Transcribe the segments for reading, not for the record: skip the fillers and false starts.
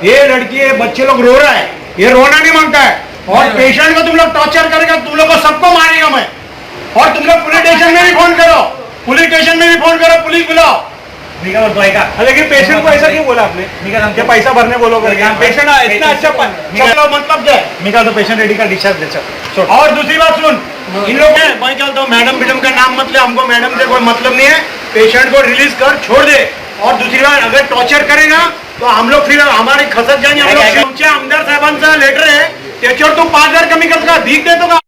ये लड़की ये बच्चे लोग रो रहा है, ये रोना नहीं मांगता है। और पेशेंट को तुम लोग टॉर्चर करेगा, तुम लोग को सबको मारेगा मैं। और तुम लोग पुलिस स्टेशन में भी फोन करो, पुलिस स्टेशन में भी फोन करो, पुलिस बुलाओ। लेकिन पेशेंट को ऐसा क्यों बोला आपने? क्या पैसा भरने बोलोगे? पेशेंट इतना अच्छा मतलब क्या है? निकाल दो, पेशेंट रेडी का डिस्चार्ज दे सर। और दूसरी बात सुन, इन लोग हैं मैं चलता हूँ, मैडम मैडम का नाम मत ले, हमको मैडम से कोई मतलब नहीं है। पेशेंट को रिलीज कर, छोड़ दे। और दूसरी बात, अगर टॉर्चर करेगा तो हम लोग फिर हमारे खसत जाएंगे। हम लोग आमच्या आमदार साहेबांचा लेटर आहे, त्याच्यावर तू 5,000 कमी करतो का? भीक देतो का?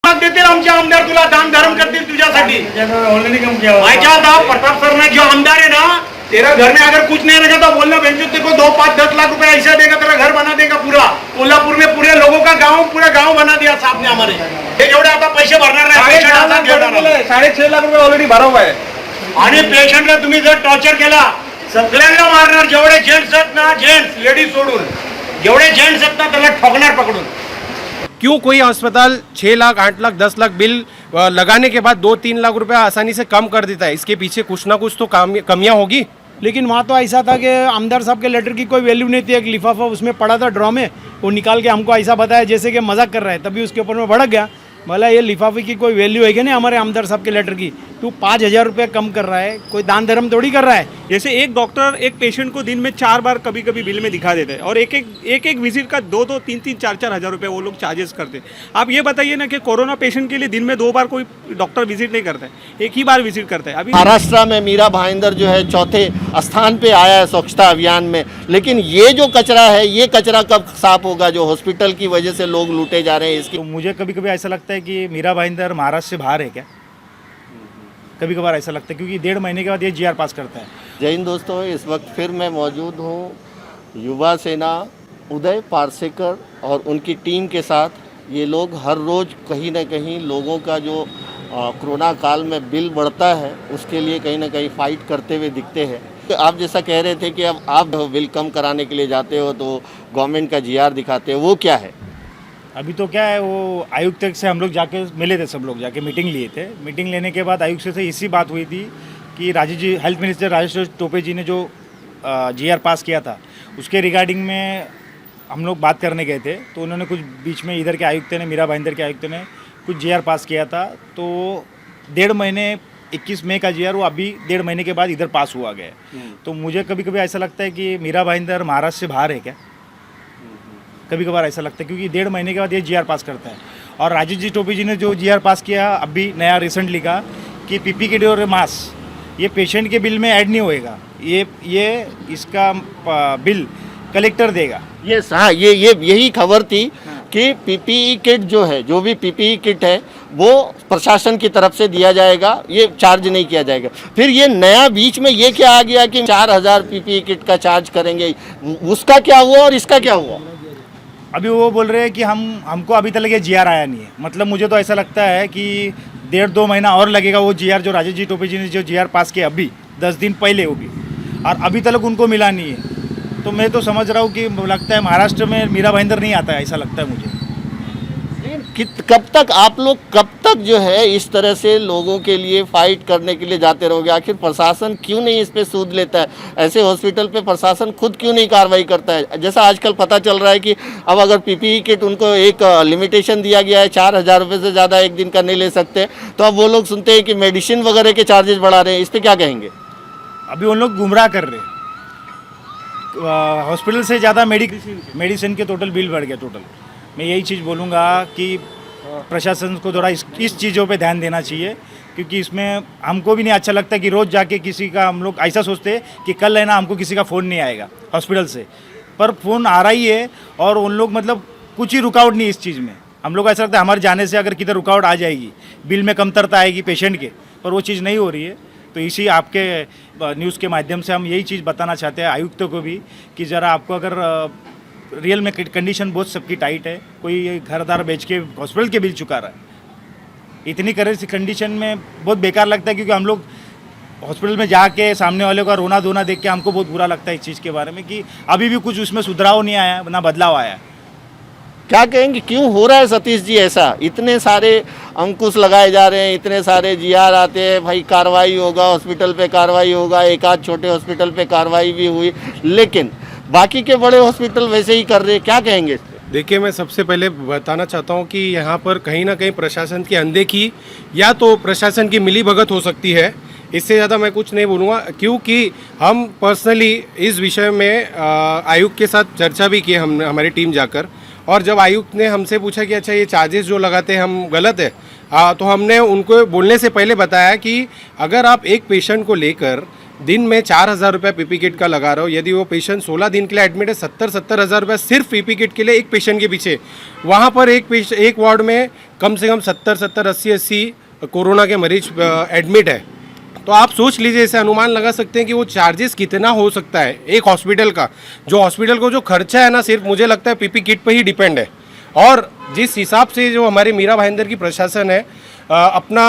देतील आमचे आमदार, तुला दान धर्म करतील तुझ्यासाठी। मैं चाहता हूँ प्रताप सर ने जो आमदार है ना, तेरा घर में अगर कुछ नहीं रहेगा तो बोलना, बेंचो तेरे को 2, 5, 10 लाख रुपए ऐसा देगा, तेरा घर बना देगा पूरा। कोल्हापुर में पूरे लोगों का गांव, पूरा गांव बना दिया साहब ने हमारे। हे जेवढे आता पैसे भरणार नाही, 6.5 लाख रुपये ऑलरेडी भरा हुआ है। आणि पेशंटला तुम्ही जर टॉर्चर केला, सगळ्यांना मारणार। जेवढे जेंट्स आहेत ना, जेंट्स लेडीज सोडून, जेवढे जेंट्स आहेत ना त्याला ठोकणार पकडून। क्यों कोई अस्पताल 6 लाख 8 लाख 10 लाख बिल लगाने के बाद 2-3 लाख रुपया आसानी से कम कर देता है? इसके पीछे कुछ ना कुछ तो कमियां होगी। लेकिन वहाँ तो ऐसा था कि आमदार साहब के लेटर की कोई वैल्यू नहीं थी। एक लिफाफा उसमें पड़ा था ड्रॉ में, वो निकाल के हमको ऐसा बताया जैसे कि मजाक कर रहा है। तभी उसके ऊपर में भड़क गया। बोला ये लिफाफे की कोई वैल्यू है कि नहीं हमारे आमदार साहब के लेटर की? तू 5,000 रुपये कम कर रहा है, कोई दान धर्म थोड़ी कर रहा है। जैसे एक डॉक्टर एक पेशेंट को दिन में 4 बार कभी कभी बिल में दिखा देते हैं, और एक विजिट का 2-2, 3-3, 4-4 हज़ार रुपये वो लोग चार्जेस करते हैं। आप ये बताइए ना कि कोरोना पेशेंट के लिए दिन में 2 बार कोई डॉक्टर विजिट नहीं करता है, एक ही बार विजिट करता है। अभी महाराष्ट्र में मीरा भाईंदर जो है 4थे स्थान पे आया है स्वच्छता अभियान में। लेकिन ये जो कचरा है, ये कचरा कब साफ होगा जो हॉस्पिटल की वजह से लोग लूटे जा रहे हैं? इसकी तो मुझे कभी कभी ऐसा लगता है कि मीरा भाईंदर महाराष्ट्र से बाहर है क्या? कभी कभार ऐसा लगता है, क्योंकि 1.5 महीने के बाद ये GR पास करता है। जय हिंद दोस्तों, इस वक्त फिर मैं मौजूद हूँ युवा सेना उदय पारसेकर और उनकी टीम के साथ। ये लोग हर रोज़ कहीं ना कहीं लोगों का जो कोरोना काल में बिल बढ़ता है उसके लिए कहीं ना कहीं फाइट करते हुए दिखते हैं। तो आप जैसा कह रहे थे कि अब आप बिल कम कराने के लिए जाते हो तो गवर्नमेंट का GR दिखाते हो, वो क्या है? अभी तो क्या है, वो आयुक्त से हम लोग जाके मिले थे, सब लोग जाके मीटिंग लिए थे। मीटिंग लेने के बाद आयुक्त से इसी बात हुई थी कि राजेश जी, हेल्थ मिनिस्टर राजेश टोपे जी ने जो GR पास किया था उसके रिगार्डिंग में हम लोग बात करने गए थे। तो उन्होंने कुछ बीच में इधर के आयुक्त ने, मीरा भाईंदर के आयुक्त ने कुछ GR पास किया था। तो 1.5 महीने 21 मई का GR वो अभी 1.5 महीने के बाद इधर पास हुआ गया। तो मुझे कभी कभी ऐसा लगता है कि मीरा भाईंदर महाराष्ट्र से बाहर है क्या? कभी कभार ऐसा लगता है, क्योंकि 1.5 महीने के बाद ये GR पास करता है। और राजेश जी टोपे जी ने जो GR पास किया अभी नया रिसेंटली का कि PPE किट और मास्क ये पेशेंट के बिल में ऐड नहीं होएगा, ये इसका बिल कलेक्टर देगा। हाँ, ये यही खबर थी कि PPE किट जो है, जो भी PPE किट है वो प्रशासन की तरफ से दिया जाएगा, ये चार्ज नहीं किया जाएगा। फिर ये नया बीच में ये क्या आ गया कि 4,000 PPE किट का चार्ज करेंगे, उसका क्या हुआ और इसका क्या हुआ? अभी वो बोल रहे हैं कि हमको अभी तक ये GR आया नहीं है। मतलब मुझे तो ऐसा लगता है कि 1.5-2 महीना और लगेगा वो GR जो राजेश जी टोपे जी ने जो GR पास किया अभी 10 दिन पहले होगी, और अभी तक उनको मिला नहीं है। तो मैं तो समझ रहा हूँ कि लगता है महाराष्ट्र में मीरा भाईंदर नहीं आता है, ऐसा लगता है मुझे। कब तक आप लोग कब तक जो है इस तरह से लोगों के लिए फाइट करने के लिए जाते रहोगे? आखिर प्रशासन क्यों नहीं इस पे सूद लेता है? ऐसे हॉस्पिटल पे प्रशासन खुद क्यों नहीं कार्रवाई करता है? जैसा आजकल पता चल रहा है कि अब अगर PPE किट उनको एक लिमिटेशन दिया गया है, 4,000 रुपये से ज़्यादा एक दिन का नहीं ले सकते, तो अब वो लोग सुनते हैं कि मेडिसिन वगैरह के चार्जेस बढ़ा रहे हैं। इस पर क्या कहेंगे? अभी उन लोग गुमराह कर रहे हैं। हॉस्पिटल से ज़्यादा मेडिसिन के टोटल बिल बढ़ गया। टोटल मैं यही चीज़ बोलूँगा कि प्रशासन को थोड़ा इस चीज़ों पे ध्यान देना चाहिए, क्योंकि इसमें हमको भी नहीं अच्छा लगता कि रोज़ जाके किसी का, हम लोग ऐसा सोचते हैं कि कल है ना हमको किसी का फ़ोन नहीं आएगा हॉस्पिटल से, पर फ़ोन आ रहा ही है और उन लोग मतलब कुछ ही रुकावट नहीं इस चीज़ में। हम लोग ऐसा लगता है हमारे जाने से अगर किधर रुकावट आ जाएगी, बिल में कमतरता आएगी पेशेंट के, पर वो चीज़ नहीं हो रही है। तो इसी आपके न्यूज़ के माध्यम से हम यही चीज़ बताना चाहते हैं आयुक्तों को भी कि ज़रा आपको अगर रियल में कंडीशन बहुत सबकी टाइट है, कोई घरदार बेच के हॉस्पिटल के बिल चुका रहा है। इतनी करेंसी कंडीशन में बहुत बेकार लगता है, क्योंकि हम लोग हॉस्पिटल में जाके सामने वाले का रोना धोना देख के हमको बहुत बुरा लगता है इस चीज़ के बारे में कि अभी भी कुछ उसमें सुधार नहीं आया, ना बदलाव आया। क्या कहेंगे, क्यों हो रहा है सतीश जी ऐसा? इतने सारे अंकुश लगाए जा रहे हैं, इतने सारे GR आते हैं, भाई कार्रवाई होगा, हॉस्पिटल पे कार्रवाई होगा, एक आध छोटे हॉस्पिटल पे कार्रवाई भी हुई, लेकिन बाकी के बड़े हॉस्पिटल वैसे ही कर रहे हैं, क्या कहेंगे इस पे? देखिए, मैं सबसे पहले बताना चाहता हूँ कि यहाँ पर कहीं ना कहीं प्रशासन की अनदेखी या तो प्रशासन की मिलीभगत हो सकती है। इससे ज़्यादा मैं कुछ नहीं बोलूँगा, क्योंकि हम पर्सनली इस विषय में आयुक्त के साथ चर्चा भी की हम हमारी टीम जाकर, और जब आयुक्त ने हमसे पूछा कि अच्छा ये चार्जेस जो लगाते हैं हम गलत है, तो हमने उनको बोलने से पहले बताया कि अगर आप एक पेशेंट को लेकर दिन में 4,000 रुपये पीपी किट का लगा रहे हो, यदि वो पेशेंट 16 दिन के लिए एडमिट है, 70 हज़ार रुपये सिर्फ पीपी किट के लिए एक पेशेंट के पीछे, वहाँ पर एक वार्ड में कम से कम 70 80 कोरोना के मरीज एडमिट है। तो आप सोच लीजिए, इसे अनुमान लगा सकते हैं कि वो चार्जेस कितना हो सकता है एक हॉस्पिटल का। जो हॉस्पिटल को जो खर्चा है ना, सिर्फ मुझे लगता है पीपी किट पे ही डिपेंड है। और जिस हिसाब से जो हमारे मीरा भाईंदर की प्रशासन है अपना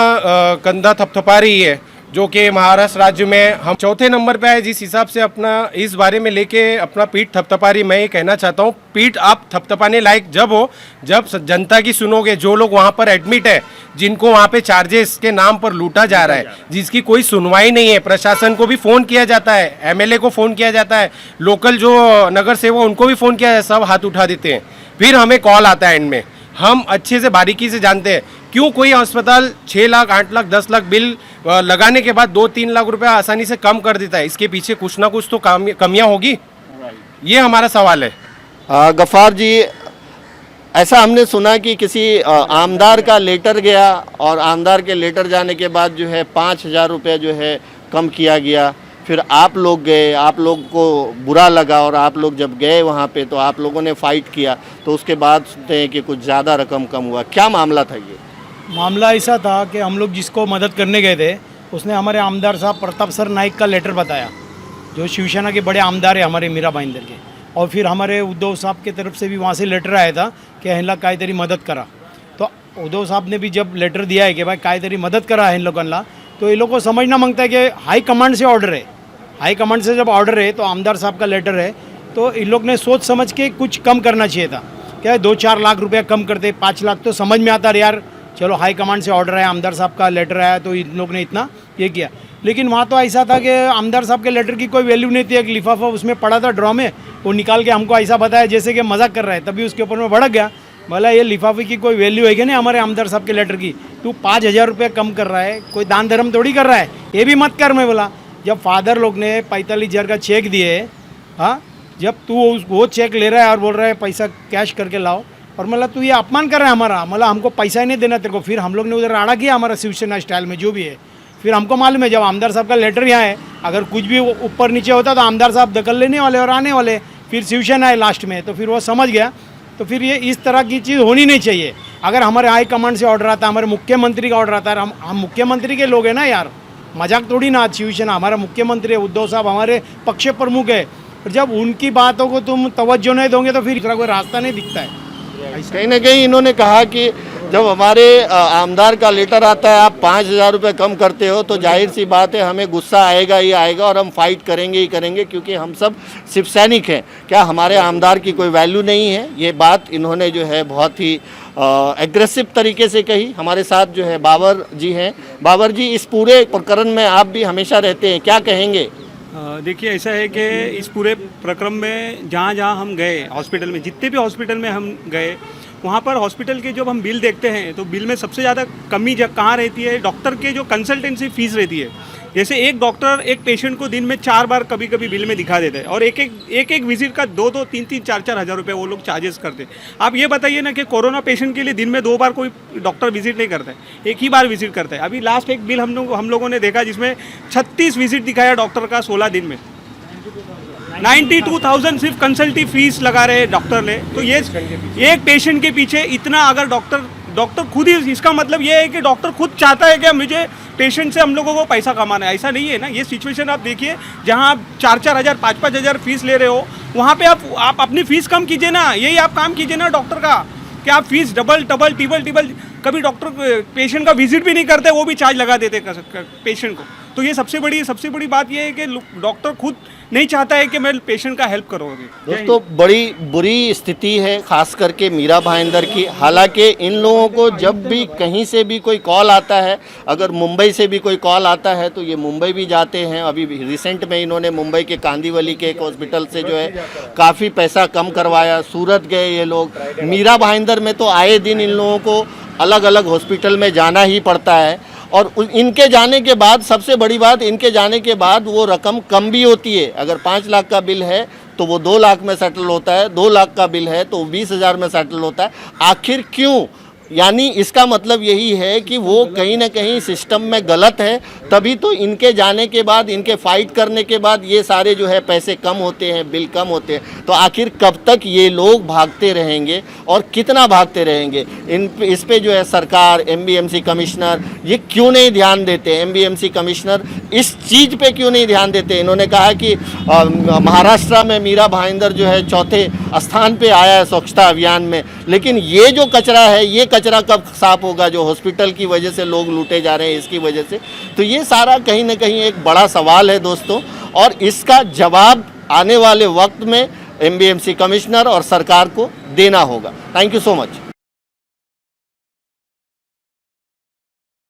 कंधा थपथपा रही है, जो कि महाराष्ट्र राज्य में हम चौथे नंबर पे आए, जिस हिसाब से अपना इस बारे में लेके अपना पीठ थपथपा रही, मैं ये कहना चाहता हूँ पीठ आप थपथपाने लायक जब हो जब जनता की सुनोगे। जो लोग वहाँ पर एडमिट है, जिनको वहाँ पे चार्जेस के नाम पर लूटा जा रहा है, जिसकी कोई सुनवाई नहीं है, प्रशासन को भी फ़ोन किया जाता है, एमएलए को फ़ोन किया जाता है, लोकल जो नगर सेवक उनको भी फ़ोन किया जाता है, सब हाथ उठा देते हैं, फिर हमें कॉल आता है एंड में। हम अच्छे से बारीकी से जानते हैं क्यों कोई अस्पताल 6 लाख 8 लाख 10 लाख बिल लगाने के बाद 2-3 लाख रुपया आसानी से कम कर देता है। इसके पीछे कुछ ना कुछ तो कमियां होगी, ये हमारा सवाल है। गफ्फार जी, ऐसा हमने सुना कि किसी आमदार का लेटर गया और आमदार के लेटर जाने के बाद जो है 5,000 रुपये जो है कम किया गया, फिर आप लोग गए, आप लोग को बुरा लगा और आप लोग जब गए वहाँ पे तो आप लोगों ने फ़ाइट किया, तो उसके बाद सुनते हैं कि कुछ ज़्यादा रकम कम हुआ। क्या मामला था ये? मामला ऐसा था कि हम लोग जिसको मदद करने गए थे उसने हमारे आमदार साहब प्रताप सर नाइक का लेटर बताया, जो शिवसेना के बड़े आमदार है हमारे मीरा भाईंदर के। और फिर हमारे उद्धव साहब की तरफ से भी वहाँ से लेटर आया था कि ह्यांना काहीतरी मदत करा। तो उद्धव साहब ने भी जब लेटर दिया है कि भाई काहीतरी मदत करा है इन लोगों, तो ये लोग को समझना मांगता है कि हाई कमांड से ऑर्डर है, हाई कमांड से जब ऑर्डर है तो आमदार साहब का लेटर है, तो इन लोग ने सोच समझ के कुछ कम करना चाहिए था। क्या 2-4 लाख रुपया कम करते, 5 लाख तो समझ में आता है यार, चलो हाई कमांड से ऑर्डर आया, आमदार साहब का लेटर आया तो इन लोग ने इतना ये किया। लेकिन वहाँ तो ऐसा था कि आमदार साहब के लेटर की कोई वैल्यू नहीं थी। एक लिफाफा उसमें पड़ा था ड्रॉ में, वो निकाल के हमको ऐसा बताया जैसे कि मजाक कर रहा है, तभी उसके ऊपर में भड़क गया। बोला ये लिफाफे की कोई वैल्यू है कि नहीं हमारे आमदार साहब के लेटर की, तू 5,000 रुपये कम कर रहा है, कोई दान धर्म थोड़ी कर रहा है, ये भी मत कर। मैं बोला जब फादर लोग ने 45,000 का चेक दिए, हाँ, जब तू वो चेक ले रहा है और बोल रहा है पैसा कैश करके लाओ, और मतलब तू ये अपमान कर रहा है हमारा, मतलब हमको पैसा ही नहीं देना तेरे को। फिर हम लोग ने उधर आड़ा किया हमारा शिवसेना स्टाइल में जो भी है। फिर हमको मालूम है जब आमदार साहब का लेटर यहाँ है, अगर कुछ भी ऊपर नीचे होता तो आमदार साहब दखल लेने वाले और आने वाले, फिर शिवसेना है लास्ट में, तो फिर वो समझ गया। तो फिर ये इस तरह की चीज़ होनी नहीं चाहिए। अगर हमारे हाई कमांड से ऑर्डर आता है, हमारे मुख्यमंत्री का ऑर्डर आता है, हम मुख्यमंत्री के लोग हैं ना यार, मजाक थोड़ी ना। शिवसेना हमारा मुख्यमंत्री है, उद्धव साहब हमारे पक्ष प्रमुख है, और जब उनकी बातों को तुम तवज्जो नहीं दोगे तो फिर कोई रास्ता नहीं दिखता है। कहीं ना कहीं इन्होंने कहा कि जब हमारे आमदार का लेटर आता है, आप 5,000 रुपये कम करते हो, तो जाहिर सी बात है हमें गुस्सा आएगा ही आएगा और हम फाइट करेंगे ही करेंगे, क्योंकि हम सब शिव सैनिक हैं। क्या हमारे आमदार की कोई वैल्यू नहीं है? ये बात इन्होंने जो है बहुत ही एग्रेसिव तरीके से कही। हमारे साथ जो है बाबर जी हैं। बाबर जी, इस पूरे प्रकरण में आप भी हमेशा रहते हैं, क्या कहेंगे? देखिए, ऐसा है कि इस पूरे प्रक्रम में जहाँ जहाँ हम गए हॉस्पिटल में, जितने भी हॉस्पिटल में हम गए, वहाँ पर हॉस्पिटल के जब हम बिल देखते हैं तो बिल में सबसे ज़्यादा कमी कहाँ रहती है, डॉक्टर के जो कंसल्टेंसी फीस रहती है। जैसे एक डॉक्टर एक पेशेंट को दिन में 4 बार कभी कभी बिल में दिखा देते हैं, और एक विजिट का 2-2, 3-3, 4-4 हज़ार रुपये वो लोग चार्जेस करते हैं। आप ये बताइए ना कि कोरोना पेशेंट के लिए दिन में 2 बार कोई डॉक्टर विजिट नहीं करता है, एक ही बार विजिट करता है। अभी लास्ट एक बिल हम लोगों ने देखा जिसमें 36 विजिट दिखाया डॉक्टर का 16 दिन में, 92,000 सिर्फ कंसल्टी फीस लगा रहे डॉक्टर ने। तो ये एक पेशेंट के पीछे इतना, अगर डॉक्टर खुद ही, इसका मतलब ये है कि डॉक्टर खुद चाहता है कि मुझे पेशेंट से हम लोगों को पैसा कमाना है, ऐसा नहीं है ना। ये सिचुएशन आप देखिए, जहाँ आप 4-4 हज़ार 5-5 हज़ार फीस ले रहे हो, वहाँ पे आप अपनी फीस कम कीजिए ना। यही आप काम कीजिए ना डॉक्टर का, कि आप फीस डबल टिबल, कभी डॉक्टर पेशेंट का विजिट भी नहीं करते, वो भी चार्ज लगा देते पेशेंट को। तो ये सबसे बड़ी बात ये है कि डॉक्टर खुद नहीं चाहता है कि मैं पेशेंट का हेल्प करूँगी। दोस्तों बड़ी बुरी स्थिति है खास करके मीरा भाईंदर की। हालांकि इन लोगों को जब भी कहीं से भी कोई कॉल आता है, अगर मुंबई से भी कोई कॉल आता है तो ये मुंबई भी जाते हैं। अभी रिसेंट में इन्होंने मुंबई के कांदीवली के एक हॉस्पिटल से जो है काफ़ी पैसा कम करवाया। सूरत गए ये लोग। मीरा भाईंदर में तो आए दिन इन लोगों को अलग अलग हॉस्पिटल में जाना ही पड़ता है, और इनके जाने के बाद सबसे बड़ी बात, इनके जाने के बाद वो रकम कम भी होती है। अगर 5 लाख का बिल है तो वो 2 लाख में सेटल होता है, 2 लाख का बिल है तो 20,000 में सेटल होता है। आखिर क्यों? यानी इसका मतलब यही है कि वो कहीं ना कहीं सिस्टम में गलत है, तभी तो इनके जाने के बाद, इनके फाइट करने के बाद ये सारे जो है पैसे कम होते हैं, बिल कम होते हैं। तो आखिर कब तक ये लोग भागते रहेंगे और कितना भागते रहेंगे? इस पे जो है सरकार, एमबीएमसी कमिश्नर ये क्यों नहीं ध्यान देते? एमबीएमसी कमिश्नर इस चीज़ पे क्यों नहीं ध्यान देते? इन्होंने कहा कि महाराष्ट्र में मीरा भाईंदर जो है 4थे स्थान पे आया है स्वच्छता अभियान में, लेकिन ये जो कचरा है, ये कचरा कब साफ होगा जो हॉस्पिटल की वजह से लोग लूटे जा रहे हैं इसकी वजह से? तो ये सारा कहीं ना कहीं एक बड़ा सवाल है दोस्तों, और इसका जवाब आने वाले वक्त में एमबीएमसी कमिश्नर और सरकार को देना होगा। Thank you so much.